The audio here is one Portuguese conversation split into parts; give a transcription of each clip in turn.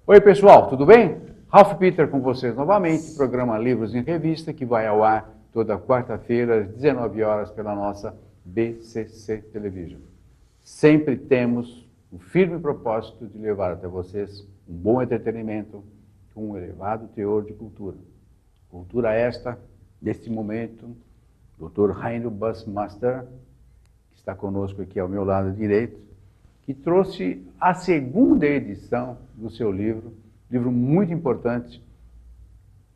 Oi pessoal, tudo bem? Ralph Peter com vocês novamente, programa Livros em Revista, que vai ao ar toda quarta-feira às 19 horas pela nossa BCC Television. Sempre temos o firme propósito de levar até vocês um bom entretenimento com um elevado teor de cultura. Cultura esta, neste momento, Dr. Heino Bussmaster, que está conosco aqui ao meu lado direito, que trouxe a segunda edição do seu livro muito importante,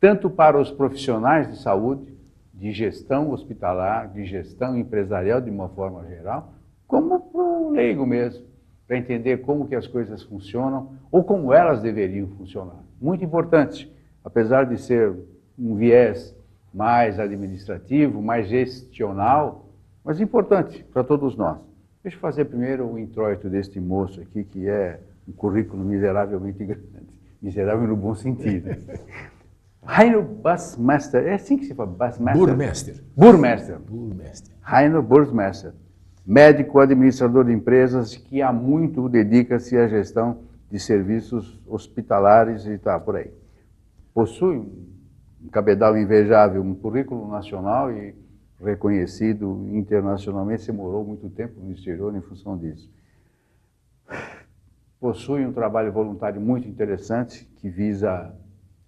tanto para os profissionais de saúde, de gestão hospitalar, de gestão empresarial de uma forma geral, como para o leigo mesmo, para entender como que as coisas funcionam ou como elas deveriam funcionar. Muito importante, apesar de ser um viés mais administrativo, mais gestional, mas importante para todos nós. Deixa eu fazer primeiro o introito deste moço aqui, que é um currículo miseravelmente grande. Miserável no bom sentido. Heino Bussmaster, é assim que se fala? Burmester. Burmester. Burmester. Heino Bussmaster, médico administrador de empresas que há muito dedica-se à gestão de serviços hospitalares e tá por aí. Possui um cabedal invejável, um currículo nacional e reconhecido internacionalmente. Você morou muito tempo no exterior em função disso. Possui um trabalho voluntário muito interessante que visa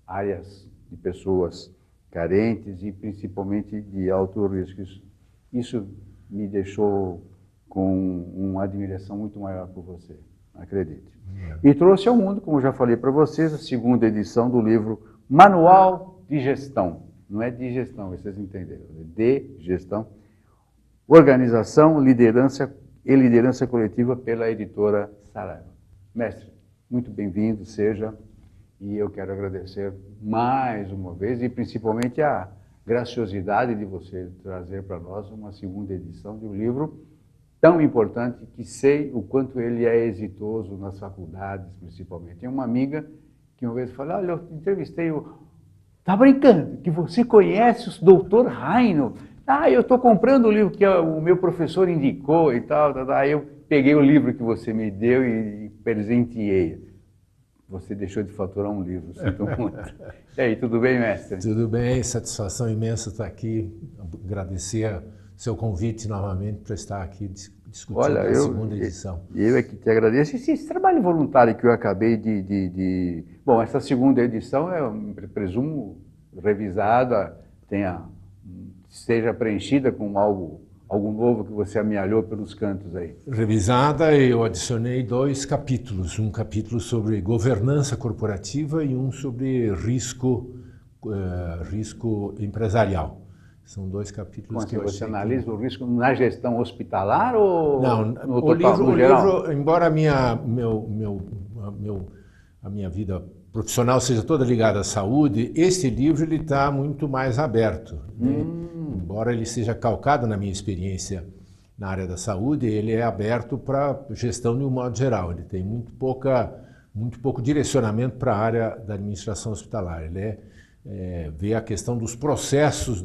áreas de pessoas carentes e principalmente de alto risco. Isso me deixou com uma admiração muito maior por você, acredite. E trouxe ao mundo, como já falei para vocês, a segunda edição do livro Manual de Gestão. Não é de gestão, vocês entenderam, é de gestão, organização, liderança e liderança coletiva pela editora Saraiva. Mestre, muito bem-vindo, seja, e eu quero agradecer mais uma vez e principalmente a graciosidade de você trazer para nós uma segunda edição de um livro tão importante que sei o quanto ele é exitoso nas faculdades, principalmente. Tem uma amiga que uma vez falou, olha, eu entrevistei o... Tá brincando? Que você conhece o Dr. Heino? Ah, eu estou comprando o livro que o meu professor indicou e tal. Aí eu peguei o livro que você me deu e presenteei. Você deixou de faturar um livro, sinto muito. E aí, tudo bem, mestre? Tudo bem, satisfação imensa estar aqui. Agradecer seu convite novamente para estar aqui discutindo a segunda edição. Eu é que te agradeço. Esse trabalho voluntário que eu acabei de... Bom, essa segunda edição é, eu presumo, revisada, seja preenchida com algo novo que você amealhou pelos cantos aí. Revisada, eu adicionei 2 capítulos. Um capítulo sobre governança corporativa e um sobre risco empresarial. São 2 capítulos que você analisa o risco na gestão hospitalar ou não, no total, no geral? Livro, embora a minha vida profissional seja toda ligada à saúde, esse livro ele está muito mais aberto. Né? Embora ele seja calcado na minha experiência na área da saúde, ele é aberto para gestão de um modo geral. Ele tem muito pouco direcionamento para a área da administração hospitalar. Ele vê a questão dos processos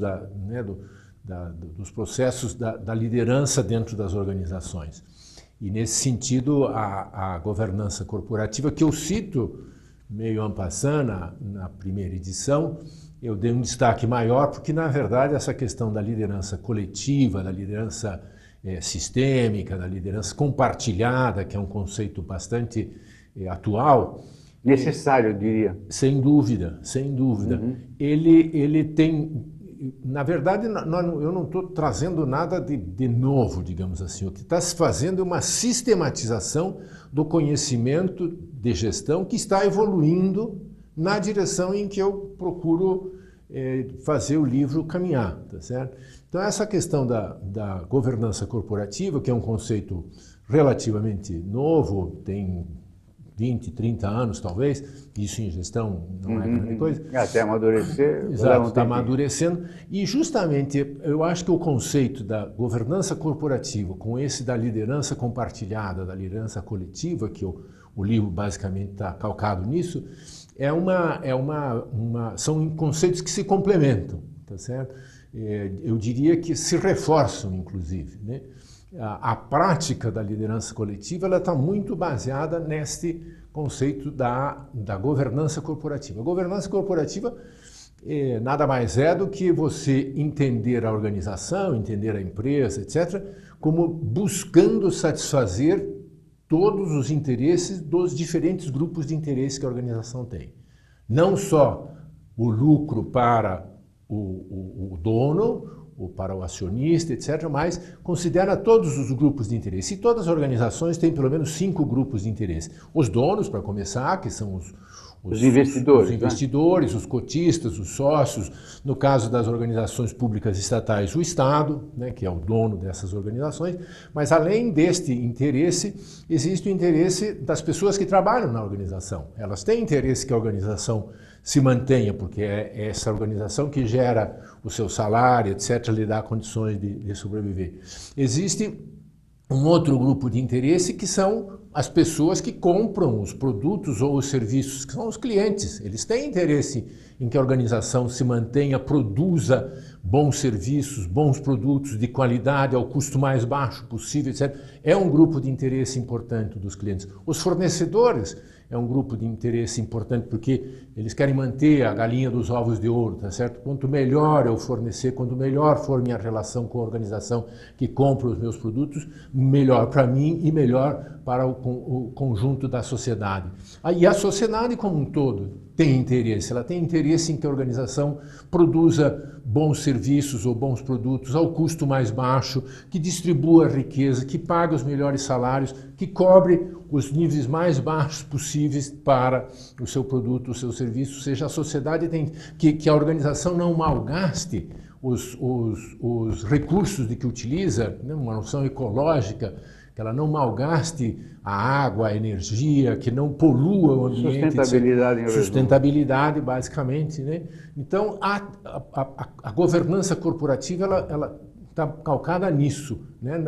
dos processos da liderança dentro das organizações. E nesse sentido, a governança corporativa, que eu cito meio en passant na primeira edição, eu dei um destaque maior porque, na verdade, essa questão da liderança coletiva, da liderança sistêmica, da liderança compartilhada, que é um conceito bastante atual. Necessário, eu diria. Sem dúvida, sem dúvida. Uhum. Ele tem... Na verdade, eu não estou trazendo nada de novo, digamos assim. O que está se fazendo é uma sistematização do conhecimento de gestão que está evoluindo na direção em que eu procuro fazer o livro caminhar, tá certo? Então, essa questão da governança corporativa, que é um conceito relativamente novo, tem 20, 30 anos, talvez, isso em gestão não é grande coisa. Até amadurecer. Exato, está amadurecendo. E justamente, eu acho que o conceito da governança corporativa, com esse da liderança compartilhada, da liderança coletiva, que o livro basicamente está calcado nisso, são conceitos que se complementam, tá certo? Eu diria que se reforçam, inclusive, né? A prática da liderança coletiva está muito baseada neste conceito da governança corporativa. A governança corporativa nada mais é do que você entender a organização, entender a empresa, etc., como buscando satisfazer todos os interesses dos diferentes grupos de interesse que a organização tem. Não só o lucro para o dono, ou para o acionista, etc., mas considera todos os grupos de interesse. E todas as organizações têm pelo menos 5 grupos de interesse. Os donos, para começar, que são os investidores, né? Os cotistas, os sócios. No caso das organizações públicas estatais, o Estado, né, que é o dono dessas organizações. Mas além deste interesse, existe o interesse das pessoas que trabalham na organização. Elas têm interesse que a organização se mantenha, porque é essa organização que gera o seu salário, etc., lhe dá condições de sobreviver. Existe um outro grupo de interesse que são as pessoas que compram os produtos ou os serviços, que são os clientes. Eles têm interesse em que a organização se mantenha, produza bons serviços, bons produtos de qualidade ao custo mais baixo possível, etc. É um grupo de interesse importante dos clientes. Os fornecedores é um grupo de interesse importante porque eles querem manter a galinha dos ovos de ouro, tá certo? Quanto melhor eu fornecer, quanto melhor for minha relação com a organização que compra os meus produtos, melhor para mim e melhor para o conjunto da sociedade. E a sociedade como um todo tem interesse, ela tem interesse em que a organização produza bons serviços ou bons produtos ao custo mais baixo, que distribua a riqueza, que pague os melhores salários, que cobre os níveis mais baixos possíveis para o seu produto, o seu serviço, ou seja, a sociedade tem que a organização não malgaste os recursos de que utiliza, né, uma noção ecológica, que ela não malgaste a água, a energia, que não polua o ambiente. Sustentabilidade. Sustentabilidade, basicamente, né? Então, a governança corporativa ela está calcada nisso, né?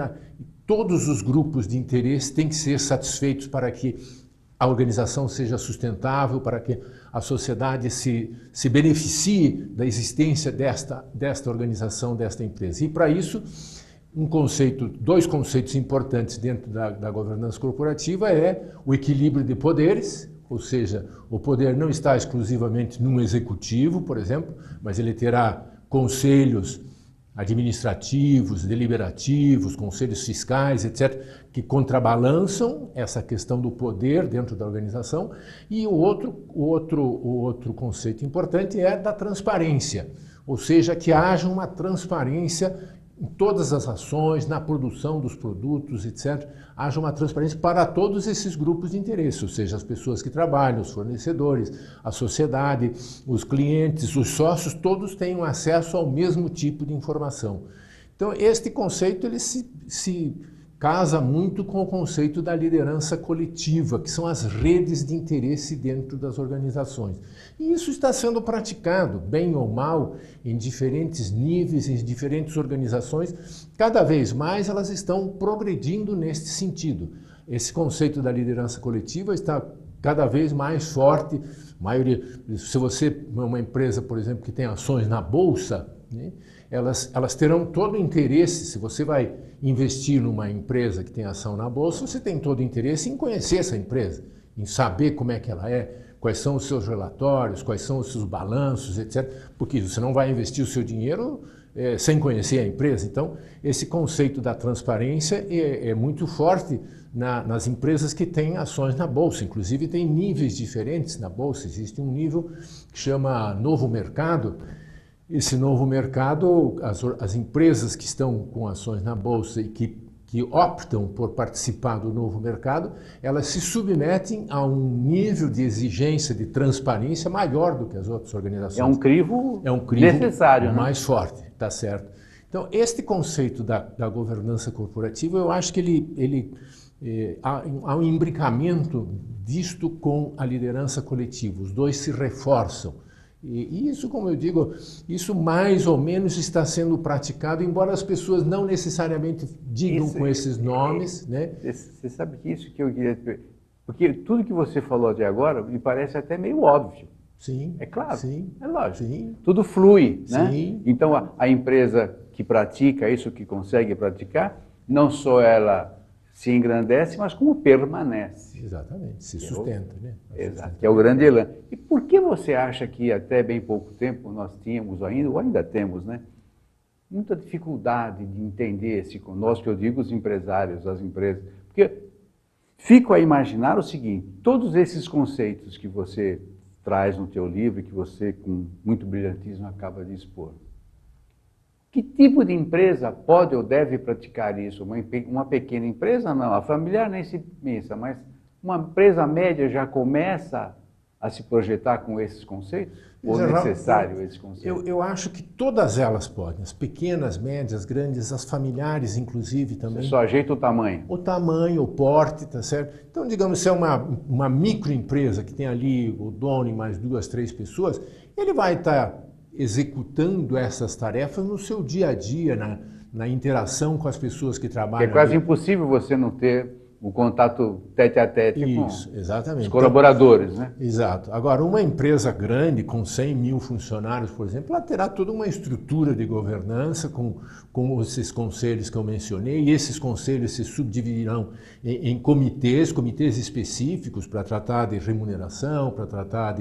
Todos os grupos de interesse têm que ser satisfeitos para que a organização seja sustentável, para que a sociedade se beneficie da existência desta organização, desta empresa. E para isso, dois conceitos importantes dentro da governança corporativa é o equilíbrio de poderes, ou seja, o poder não está exclusivamente num executivo, por exemplo, mas ele terá conselhos administrativos, deliberativos, conselhos fiscais, etc., que contrabalançam essa questão do poder dentro da organização. E o outro conceito importante é da transparência, ou seja, que haja uma transparência em todas as ações, na produção dos produtos, etc., haja uma transparência para todos esses grupos de interesse, ou seja, as pessoas que trabalham, os fornecedores, a sociedade, os clientes, os sócios, todos tenham acesso ao mesmo tipo de informação. Então, este conceito ele se casa muito com o conceito da liderança coletiva, que são as redes de interesse dentro das organizações. E isso está sendo praticado, bem ou mal, em diferentes níveis, em diferentes organizações. Cada vez mais elas estão progredindo neste sentido. Esse conceito da liderança coletiva está cada vez mais forte. Se você é uma empresa, por exemplo, que tem ações na Bolsa, né, elas terão todo o interesse. Se você vai investir numa empresa que tem ação na Bolsa, você tem todo o interesse em conhecer essa empresa, em saber como é que ela é, quais são os seus relatórios, quais são os seus balanços, etc. Porque você não vai investir o seu dinheiro sem conhecer a empresa. Então, esse conceito da transparência é muito forte nas empresas que têm ações na Bolsa. Inclusive, tem níveis diferentes na Bolsa. Existe um nível que chama novo mercado. Esse novo mercado, as empresas que estão com ações na Bolsa e que optam por participar do novo mercado, elas se submetem a um nível de exigência de transparência maior do que as outras organizações. É um crivo necessário, mais forte, tá certo? Então, este conceito da governança corporativa, eu acho que há um imbricamento disto com a liderança coletiva. Os dois se reforçam. E isso, como eu digo, isso mais ou menos está sendo praticado, embora as pessoas não necessariamente digam com esses nomes, né? Você sabe que isso que eu queria... Porque tudo que você falou até agora me parece até meio óbvio. Sim. É claro, sim, é lógico. Sim. Tudo flui, né? Sim. Então a empresa que pratica isso, que consegue praticar, não só ela se engrandece, mas como permanece. Exatamente, se sustenta, né? Exato, que é o grande elan. E por que você acha que até bem pouco tempo nós tínhamos ainda, ou ainda temos, né, muita dificuldade de entender esse, nós que eu digo os empresários, as empresas, porque fico a imaginar o seguinte, todos esses conceitos que você traz no teu livro, que você com muito brilhantismo acaba de expor, que tipo de empresa pode ou deve praticar isso? Uma pequena empresa não, a familiar nem se pensa, mas uma empresa média já começa a se projetar com esses conceitos? Ou é necessário esse conceito? Eu acho que todas elas podem, as pequenas, médias, grandes, as familiares inclusive também. Você só ajeita o tamanho. O tamanho, o porte, tá certo? Então, digamos, se é uma microempresa que tem ali o dono e mais 2, 3 pessoas, ele vai estar executando essas tarefas no seu dia a dia, na interação com as pessoas que trabalham. É quase ali. impossível você não ter o contato tete a tete Isso, com exatamente. os colaboradores, então, né? Exato. Agora, uma empresa grande, com 100 mil funcionários, por exemplo, ela terá toda uma estrutura de governança com esses conselhos que eu mencionei, e esses conselhos se subdividirão em comitês específicos para tratar de remuneração, para tratar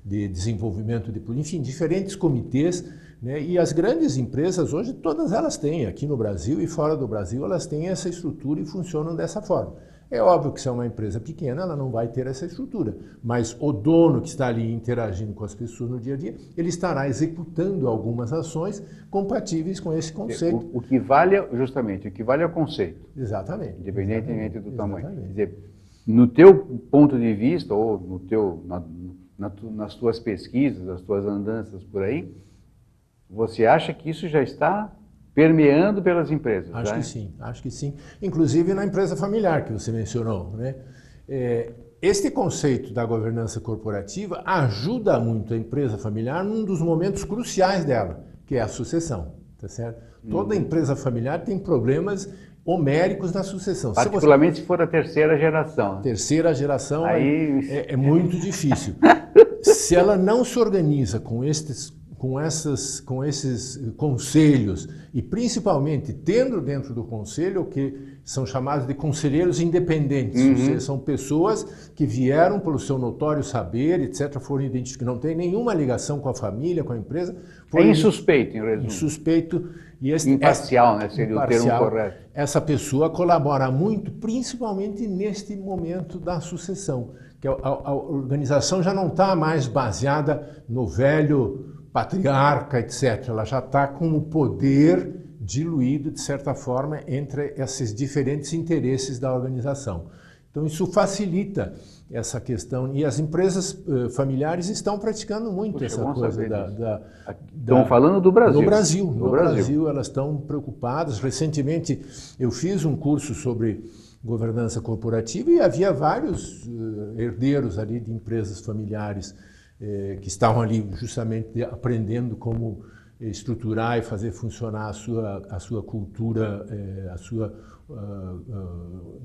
de desenvolvimento enfim, diferentes comitês, né? E as grandes empresas hoje, todas elas têm, aqui no Brasil e fora do Brasil, elas têm essa estrutura e funcionam dessa forma. É óbvio que se é uma empresa pequena, ela não vai ter essa estrutura, mas o dono que está ali interagindo com as pessoas no dia a dia, ele estará executando algumas ações compatíveis com esse conceito. O que vale, justamente, o que vale é o conceito. Exatamente. Independentemente do tamanho. Exatamente. Quer dizer, no teu ponto de vista, ou nas tuas pesquisas, nas tuas andanças por aí, você acha que isso já está permeando pelas empresas? Acho né? que sim, acho que sim. Inclusive na empresa familiar que você mencionou, né? Este conceito da governança corporativa ajuda muito a empresa familiar num dos momentos cruciais dela, que é a sucessão, tá certo? Toda empresa familiar tem problemas homéricos na sucessão. Particularmente se for a terceira geração. Né? Terceira geração aí... é muito difícil. Se ela não se organiza com esses conselhos e principalmente tendo dentro do conselho o que são chamados de conselheiros independentes, ou seja, são pessoas que vieram pelo seu notório saber, etc., foram identificadas, que não tem nenhuma ligação com a família, com a empresa. É insuspeito, em resumo. Insuspeito. E imparcial, né? Seria o termo correto. Essa pessoa colabora muito, principalmente neste momento da sucessão, que a organização já não está mais baseada no velho patriarca, etc. Ela já está com o poder diluído, de certa forma, entre esses diferentes interesses da organização. Então, isso facilita essa questão. E as empresas familiares estão praticando muito essa coisa Estão falando do Brasil. No Brasil, elas estão preocupadas. Recentemente, eu fiz um curso sobre governança corporativa e havia vários herdeiros ali de empresas familiares que estavam ali justamente aprendendo como estruturar e fazer funcionar a sua cultura, a sua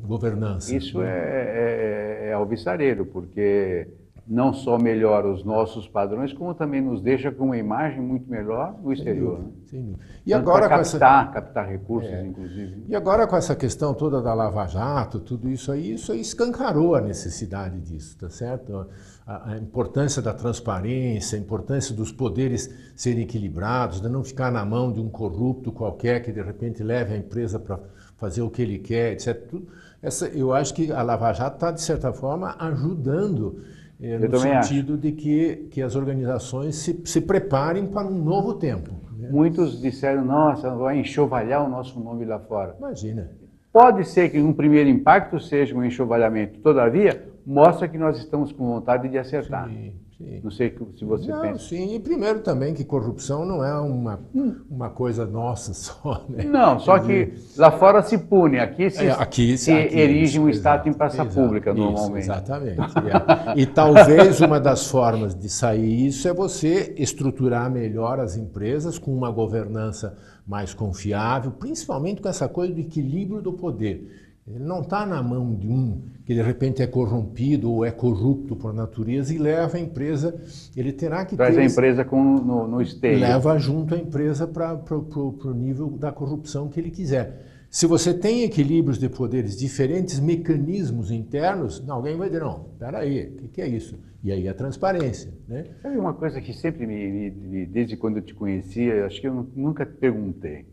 governança. Isso é alvissareiro, porque não só melhora os nossos padrões, como também nos deixa com uma imagem muito melhor no exterior. Sem dúvida. E agora captar recursos, inclusive. E agora com essa questão toda da Lava Jato, tudo isso aí escancarou a necessidade disso, tá certo? A importância da transparência, a importância dos poderes serem equilibrados, de não ficar na mão de um corrupto qualquer que de repente leve a empresa para fazer o que ele quer, etc. Eu acho que a Lava Jato está, de certa forma, ajudando no sentido de que as organizações se preparem para um novo tempo. Né? Muitos disseram, nossa, vai enxovalhar o nosso nome lá fora. Imagina. Pode ser que um primeiro impacto seja um enxovalhamento, todavia, mostra que nós estamos com vontade de acertar. Sim. Não sei se você pensa. Sim, e primeiro também que corrupção não é uma coisa nossa só. Né? Não, só que lá fora se pune, aqui se erige um estátua em praça pública normalmente. Exatamente. E talvez uma das formas de sair isso é você estruturar melhor as empresas com uma governança mais confiável, principalmente com essa coisa do equilíbrio do poder. Ele não está na mão de um que de repente é corrompido ou é corrupto por natureza e leva a empresa, ele terá que traz a empresa no esteio. Leva junto a empresa para o nível da corrupção que ele quiser. Se você tem equilíbrios de poderes, diferentes mecanismos internos, alguém vai dizer, não, peraí, o que é isso? E aí a transparência, né? Sabe uma coisa que sempre desde quando eu te conhecia, acho que eu nunca te perguntei.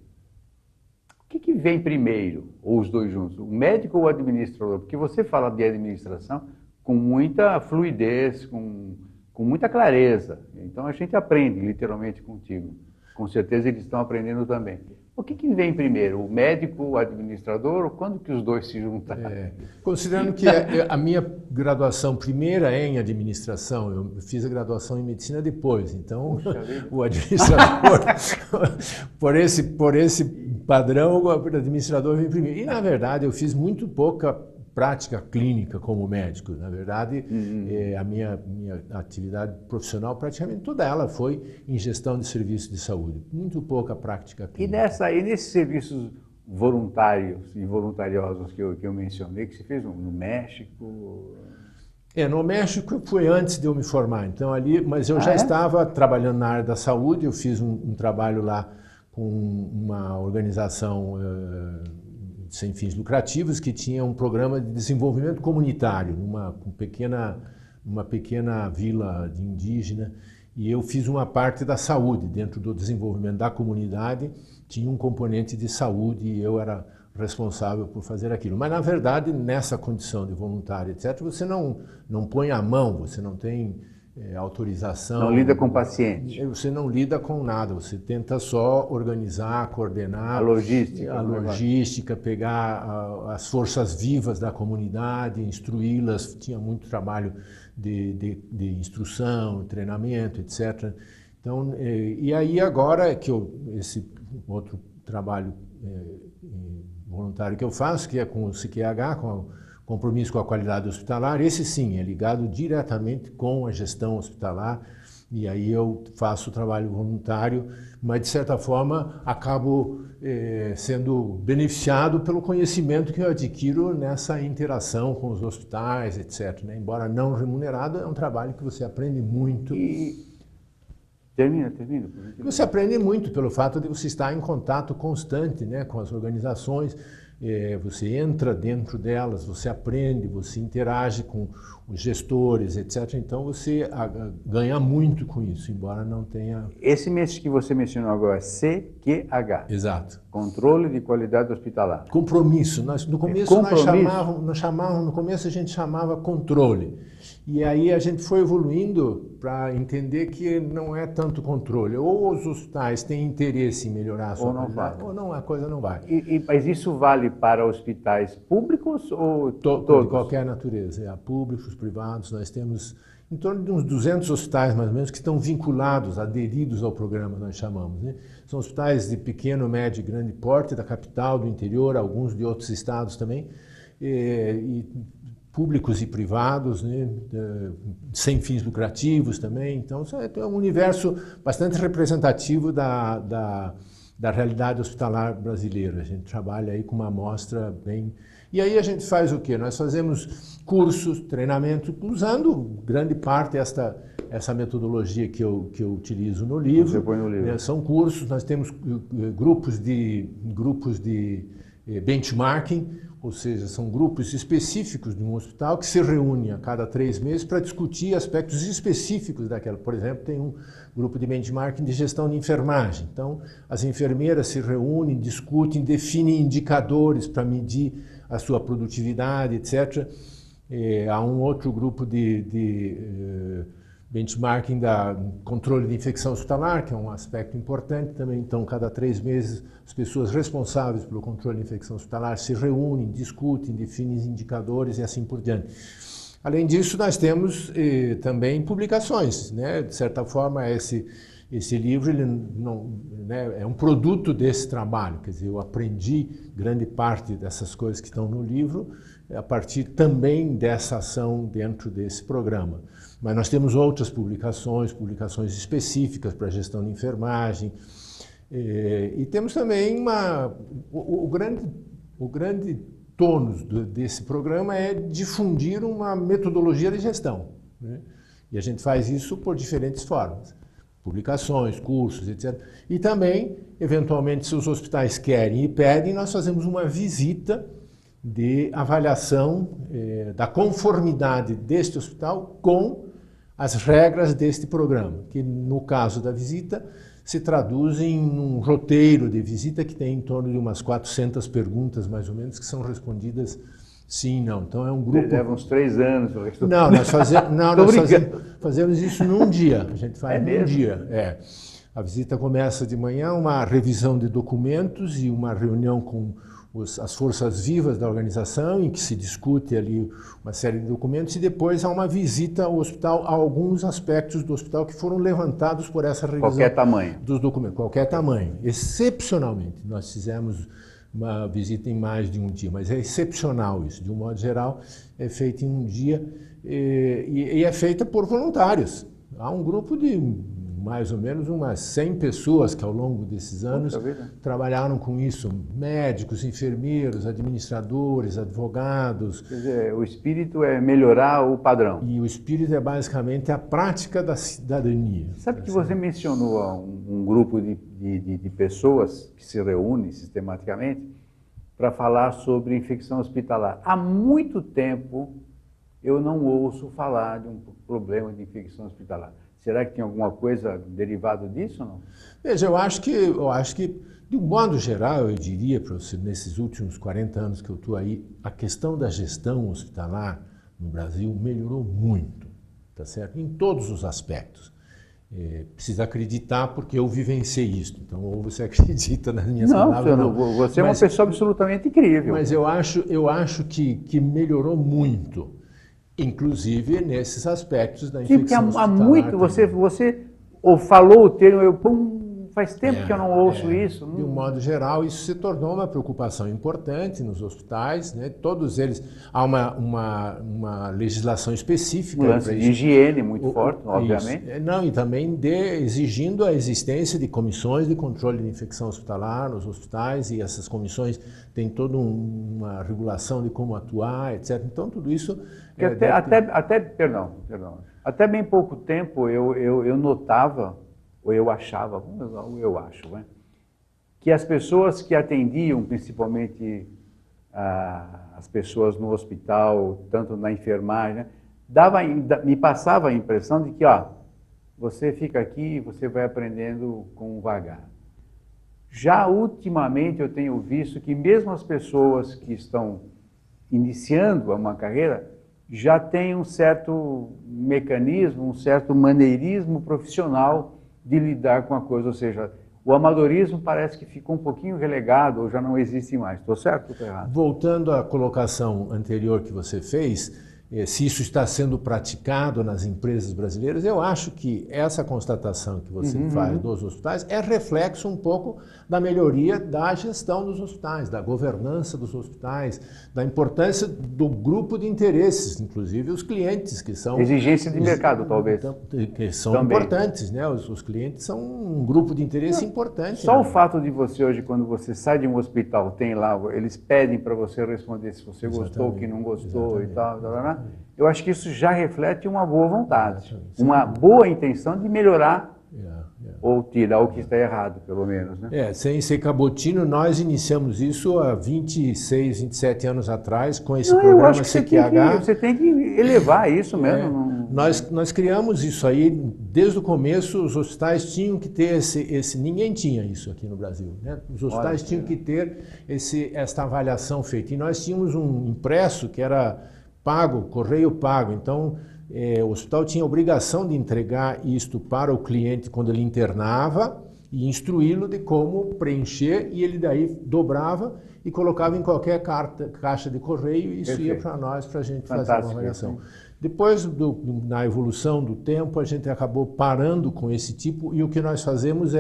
O que vem primeiro, ou os dois juntos, o médico ou o administrador? Porque você fala de administração com muita fluidez, com muita clareza. Então a gente aprende literalmente contigo. Com certeza eles estão aprendendo também. O que vem primeiro, o médico, o administrador, ou quando que os dois se juntaram? Considerando que a minha graduação primeira é em administração, eu fiz a graduação em medicina depois, então o administrador, por esse padrão, o administrador vem primeiro. E na verdade eu fiz muito pouca prática clínica como médico. Na verdade, a minha atividade profissional, praticamente toda ela foi em gestão de serviços de saúde. Muito pouca prática clínica. E nesses serviços voluntários e voluntariosos que eu mencionei, que você fez no México? No México foi antes de eu me formar, então ali, mas eu já estava trabalhando na área da saúde, eu fiz um trabalho lá com uma organização sem fins lucrativos, que tinha um programa de desenvolvimento comunitário numa pequena vila de indígena, e eu fiz uma parte da saúde. Dentro do desenvolvimento da comunidade tinha um componente de saúde e eu era responsável por fazer aquilo. Mas na verdade, nessa condição de voluntário, etc., você não põe a mão, você não tem autorização. Não lida com paciente. Você não lida com nada, você tenta só organizar, coordenar. A logística, pegar as forças vivas da comunidade, instruí-las. Tinha muito trabalho de instrução, treinamento, etc. Então, e aí agora que esse outro trabalho voluntário que eu faço, que é com o CQH, com o compromisso com a qualidade hospitalar, esse sim é ligado diretamente com a gestão hospitalar, e aí eu faço o trabalho voluntário, mas de certa forma acabo sendo beneficiado pelo conhecimento que eu adquiro nessa interação com os hospitais, etc. Né? Embora não remunerado, é um trabalho que você aprende muito. Termina. Você aprende muito pelo fato de você estar em contato constante, né, com as organizações. Você entra dentro delas, você aprende, você interage com os gestores, etc. Então você ganha muito com isso, embora não tenha... Esse mês que você mencionou agora é CQH. Exato. Controle de Qualidade Hospitalar. Compromisso. No começo no começo a gente chamava controle. E aí a gente foi evoluindo para entender que não é tanto controle. Ou os hospitais têm interesse em melhorar a sua qualidade, ou não, a coisa não vai. Mas isso vale para hospitais públicos ou todos? De qualquer natureza. Públicos, privados. Nós temos em torno de uns 200 hospitais, mais ou menos, que estão vinculados, aderidos ao programa, nós chamamos. Né? São hospitais de pequeno, médio e grande porte, da capital, do interior, alguns de outros estados também. E públicos e privados, né, sem fins lucrativos também. Então, é um universo bastante representativo da realidade hospitalar brasileira. A gente trabalha aí com uma amostra bem... E aí a gente faz o quê? Nós fazemos cursos, treinamento, usando grande parte essa metodologia que eu utilizo no livro. Você põe no livro. São cursos, nós temos grupos de benchmarking, ou seja, são grupos específicos de um hospital que se reúnem a cada 3 meses para discutir aspectos específicos daquela. Por exemplo, tem um grupo de benchmarking de gestão de enfermagem. Então, as enfermeiras se reúnem, discutem, definem indicadores para medir a sua produtividade, etc. Há um outro grupo de benchmarking da controle de infecção hospitalar, que é um aspecto importante também. Então, cada 3 meses, as pessoas responsáveis pelo controle de infecção hospitalar se reúnem, discutem, definem indicadores e assim por diante. Além disso, nós temos também publicações, né? De certa forma, esse livro ele não, né, é um produto desse trabalho. Quer dizer, eu aprendi grande parte dessas coisas que estão no livro a partir também dessa ação dentro desse programa. Mas nós temos outras publicações específicas para a gestão de enfermagem. E temos também o grande tônus desse programa é difundir uma metodologia de gestão. Né? E a gente faz isso por diferentes formas. publicações, cursos, etc. E também, eventualmente, se os hospitais querem e pedem, nós fazemos uma visita de avaliação da conformidade deste hospital com as regras deste programa, que no caso da visita se traduz em um roteiro de visita que tem em torno de umas 400 perguntas, mais ou menos, que são respondidas sim, não. Então é um grupo... Leva uns 3 anos. Não, nós fazemos isso num dia. A gente faz num dia. A visita começa de manhã, uma revisão de documentos e uma reunião com as forças vivas da organização, em que se discute ali uma série de documentos, e depois há uma visita ao hospital, a alguns aspectos do hospital que foram levantados por essa revisão. Qualquer tamanho. Dos documentos, qualquer tamanho. Excepcionalmente, nós fizemos uma visita em mais de um dia, mas é excepcional isso. De um modo geral, é feito em um dia e é feita por voluntários. Há um grupo de mais ou menos umas 100 pessoas que ao longo desses anos trabalharam com isso, médicos, enfermeiros, administradores, advogados. Quer dizer, o espírito é melhorar o padrão. E o espírito é basicamente a prática da cidadania. Sabe que você mencionou um grupo de pessoas que se reúnem sistematicamente para falar sobre infecção hospitalar. Há muito tempo eu não ouço falar de um problema de infecção hospitalar. Será que tem alguma coisa derivada disso ou não? Veja, eu acho que, de um modo geral, eu diria para você, nesses últimos 40 anos que eu estou aí, a questão da gestão hospitalar no Brasil melhorou muito, tá certo? Em todos os aspectos. Precisa acreditar porque eu vivenciei isso. Então, ou você acredita nas minhas palavras? Não, você é uma pessoa absolutamente incrível. Mas eu acho que melhorou muito. Inclusive nesses aspectos da infecção hospitalar. Há muito, você falou o termo, faz tempo que eu não ouço isso. De um modo geral, isso se tornou uma preocupação importante nos hospitais, né? Todos eles, há uma legislação específica. Um lance de higiene muito forte, obviamente. Não, e também exigindo a existência de comissões de controle de infecção hospitalar nos hospitais, e essas comissões têm toda uma regulação de como atuar, etc. Então, tudo isso... Até bem pouco tempo eu notava, ou eu achava, né, que as pessoas que atendiam, principalmente as pessoas no hospital, tanto na enfermagem, me passava a impressão de que, você fica aqui e você vai aprendendo com vagar. Já ultimamente eu tenho visto que mesmo as pessoas que estão iniciando uma carreira já tem um certo mecanismo, um certo maneirismo profissional de lidar com a coisa, ou seja, o amadorismo parece que ficou um pouquinho relegado ou já não existe mais. Estou certo ou estou errado? Voltando à colocação anterior que você fez, se isso está sendo praticado nas empresas brasileiras, eu acho que essa constatação que você faz dos hospitais é reflexo um pouco da melhoria da gestão dos hospitais, da governança dos hospitais, da importância do grupo de interesses, inclusive os clientes, que são... Exigência de mercado, talvez. Que são também importantes, né? Os clientes são um grupo de interesse importante. Só o fato de você hoje, quando você sai de um hospital, tem lá, eles pedem para você responder se você gostou, que não gostou e tal, eu acho que isso já reflete uma boa vontade, uma boa intenção de melhorar ou tirar o que está errado, pelo menos, né? Sem ser cabotino, nós iniciamos isso há 26, 27 anos atrás, com esse programa eu acho que CQH. Você tem que elevar isso mesmo. Nós criamos isso aí, desde o começo, os hospitais tinham que ter ninguém tinha isso aqui no Brasil, né? Os hospitais tinham que ter esta avaliação feita. E nós tínhamos um impresso que era pago, correio pago. Então, o hospital tinha a obrigação de entregar isto para o cliente quando ele internava e instruí-lo de como preencher, e ele daí dobrava e colocava em qualquer caixa de correio, e isso ia para nós, para a gente fazer uma avaliação. Depois, na evolução do tempo, a gente acabou parando com esse tipo, e o que nós fazemos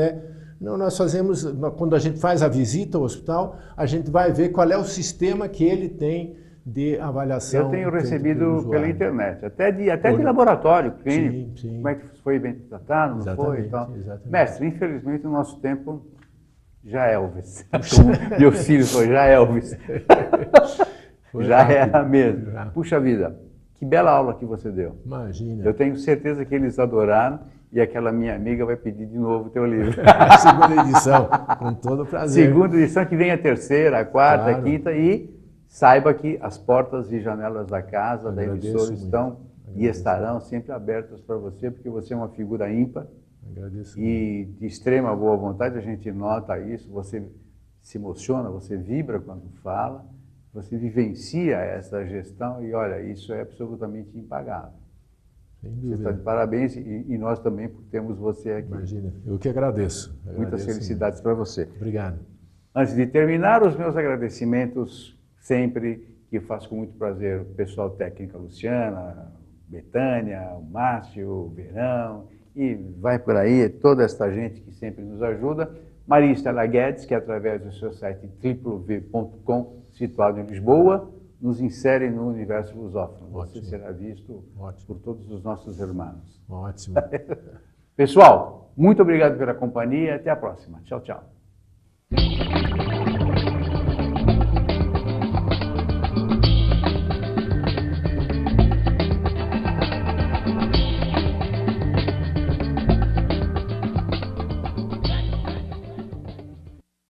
quando a gente faz a visita ao hospital, a gente vai ver qual é o sistema que ele tem de avaliação. Eu tenho recebido pela internet, até de laboratório clínico, como é que foi bem tratado, não foi e tal. Mestre, infelizmente o nosso tempo já é Elvis. Meus filhos foram já Elvis. Já era mesmo. Puxa vida, Que bela aula que você deu. Imagina. Eu tenho certeza que eles adoraram e aquela minha amiga vai pedir de novo o teu livro. Segunda edição, com todo prazer. Segunda edição, que vem a terceira, a quarta, Claro. a quinta, e saiba que as portas e janelas da casa, da Agradeço emissora, muito. estão e Agradeço. estarão sempre abertas para você, porque você é uma figura ímpar Agradeço. e de extrema boa vontade. A gente nota isso, você se emociona, você vibra quando fala, você vivencia essa gestão e, olha, isso é absolutamente impagável. Sem Você está de dúvida. parabéns e nós também por termos você aqui. Imagina. Eu que agradeço. Muitas Agradeço felicidades para você. muito. Obrigado. Antes de terminar, os meus agradecimentos sempre, que faço com muito prazer, o pessoal técnico, a Luciana, Betânia, o Márcio, o Verão, e vai por aí, toda esta gente que sempre nos ajuda. Maria Estela Guedes, que através do seu site www.com, situado em Lisboa, nos insere no universo lusófono. Você Ótimo. será visto Ótimo. por todos os nossos irmãos. Ótimo. Pessoal, muito obrigado pela companhia. Até a próxima. Tchau, tchau.